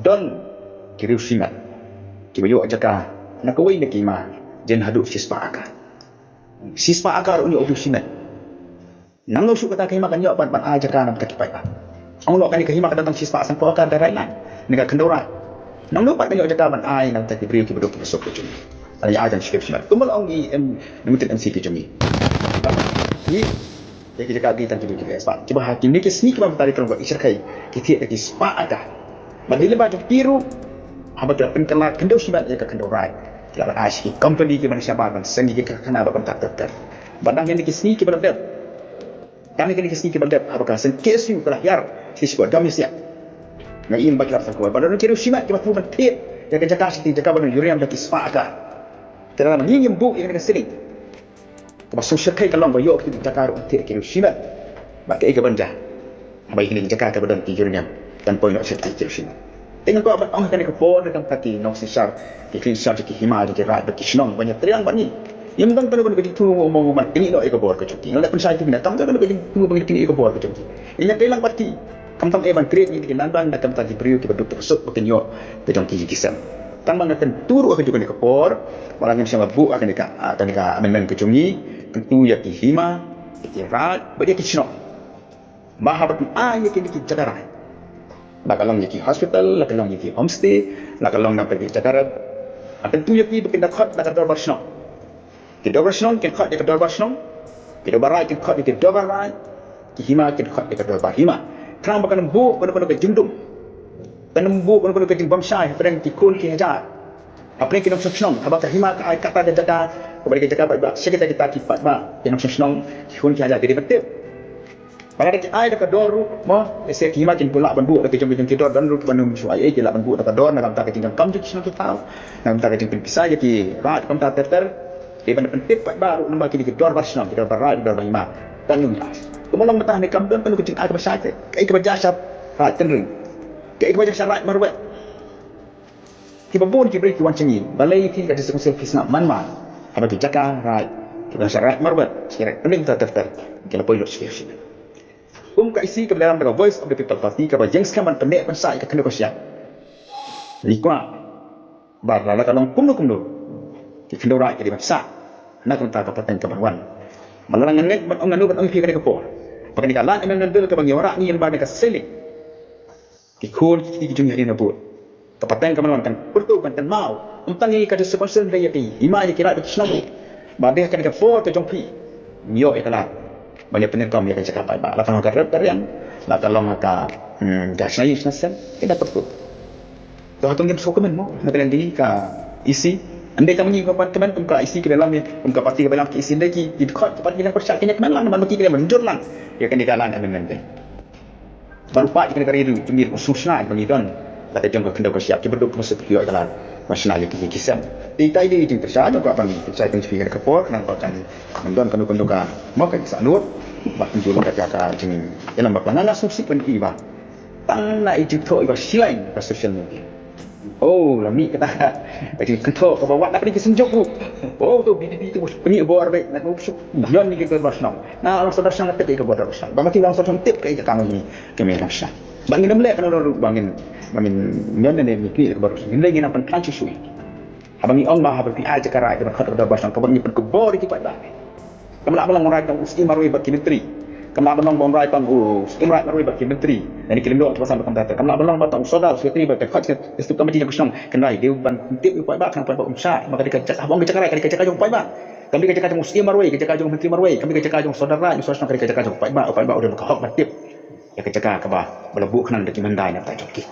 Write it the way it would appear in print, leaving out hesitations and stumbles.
don kiriu singat kibayo ajaka nakawai na kima jen hadu sispa akar unyo obu singat nang su kata kima kanyo pan ajaka na takipai pa ang lo kan kahima kadatang sispa sang po akar darai lan nega kendora nang lo pat kanyo ajaka pan ai na takibriu kibado pasok ko jumi ala ya ajan ship singat kumal ang numutin MC ki jumi ni ya kita kagitan juga kita spa coba hakim ni kesni kema tadi kalau buat isyakai kita lagi spa ada badile ba jong piru habata penkala kendo sibat ya kendo rai la ashi company ke manusia ban sengi ke kana ba kontak ter badang yang kesni ke badap kami ke kesni ke badap apakah sen kesu kala yar siswa domisia ngai ba kira sa ko badang kiro sibat ke batu bantit ya ke jaka siti jaka badang yuriam da spa ada terang ngingim bu yang kesini kaba social kai kalong ba yo ki jakar unti ki rushina ba kai ka banja ba ini jakar ka badan ki jurnya dan poin nak set ki rushina dengan ko ba ang kan ko po dengan pati no sisar ki clean sar ki hima ki rat ba ki shnong banyak triang bani yang dang kan ko ki tu mo man ini no eko bor ko chuki ngala pun sai ki na tam kan ko ki tu bang ki eko bor ko chuki inya kai lang pati kam tam e ban create ni ki nan ban na kam ta ki priu ki ba duk sok ba ki yo te jong ki kisam tang bang akan turu akan juga ni kapor malang ni sama bu akan ka amendment ke chungi tentu ya ki hima ki rat ba ki shnong mahabat ya ki jadara lakalong ya ki hospital lakalong ya ki homestay lakalong na pergi jadara tentu ya ki berpindah khot lakador barshnong ki dor barshnong ki khot ki dor barshnong ki dor barai ki khot ki dor barai ki hima ki khot ki dor bar hima krang bakan bu kono ke jundum tanam bu kono ke jing bamshai pedang ki kun ki hajar apne ki nok shnong habata hima ka kata de dada kembali ke Jakarta ba sekita kita kipat ba yang shnong kun ki hajar jadi betul pada ke ai dekat doru mo se ki makin pula bandu ke jom ki dor dan ru banum suai ke la bandu dekat dor nak tak ke tinggal kam shnong ki tau nak tak ke tinggal pisah je ki rat kam ta ter di ban pentip pat baru nombor ki dor bar shnong ki dor rat dor hima dan nu kemulang betah ni kam dan ke ting ai ke sai kai ke jasa rat tenring kai ke jasa rat marwat ki babon ki beri ki wanchangi balai ki ka disekusi selfie nak manma apa ki jaka rat ki syarat marwat syarat tenring ta daftar ki la poin notification ka isi ke dalam dengan voice of the people party ka jeng skaman pendek pensai ka kena kosian likwa bar la kalong kumno ki kendo rai ke di masa nak entah ka paten ka barwan malarangan net ban nganu ban fi ka ko pakai kalan emen ndel ka bang yora ni yang ba ka seling ki khol ki jung hari na bu ka paten ka barwan kan pertu kan mau untang ni ka sponsor dia ki ima ki kira ki snam ba dia kan ka for ka jong pi mio e kala banyak penerkam yang cakap apa lah kalau kerap yang lah kalau maka gas naik nasen tidak perlu kalau tu mungkin sokemen mo nak di ka isi andai kamu ni kapan teman ka isi ke dalam ni ka parti ke dalam isi lagi di kot tempat kita percaya kena keman lah bagi kita menjur lah ya kan di kalan amendment baru pak kita kari itu cumir ususna bagi don lah jom ka kena ko siap ki berduk masuk ki kalan nasional ki kisam kita ini jing tersada ko bang saya pun fikir ke por nang kan don kan ka mo ka sanur bak njulung ka jing dalam bak nana subsidi pen iba tang na ijik to iba silain ka social media oh lami kata bagi kentok ka bawa nak pergi senjok bu oh tu BDD tu peni bor baik nak usuk yon ni ke basnam na orang saudara sangat tip ke bor basnam ba maki langsung tip ke kami ni kami rasa bangin demle kan bangin yon ne ni ke bor ni lagi nak pen kanci sui abang ni on ma ha berpi aja karai ke khot basnam ka bang ni pen ke bor ki pai ba kamla balang orang kang usti marui bagi menteri kamla balang bang rai kang usti marui bagi menteri dan kirim doa pasal kamta kamla balang batang saudara sekretari bagi khot istu komiti yang kusong kenai dia ban tip pai ba kan pai ba umsa maka dikacak abang kacak rai kacak jong pai ba kami kacak jong usti marui kacak jong menteri marui kami kacak jong saudara yang saudara kacak jong pai ba udah ka hok batip ya kacak ka ba belebu kenang deki mandai nak tak joki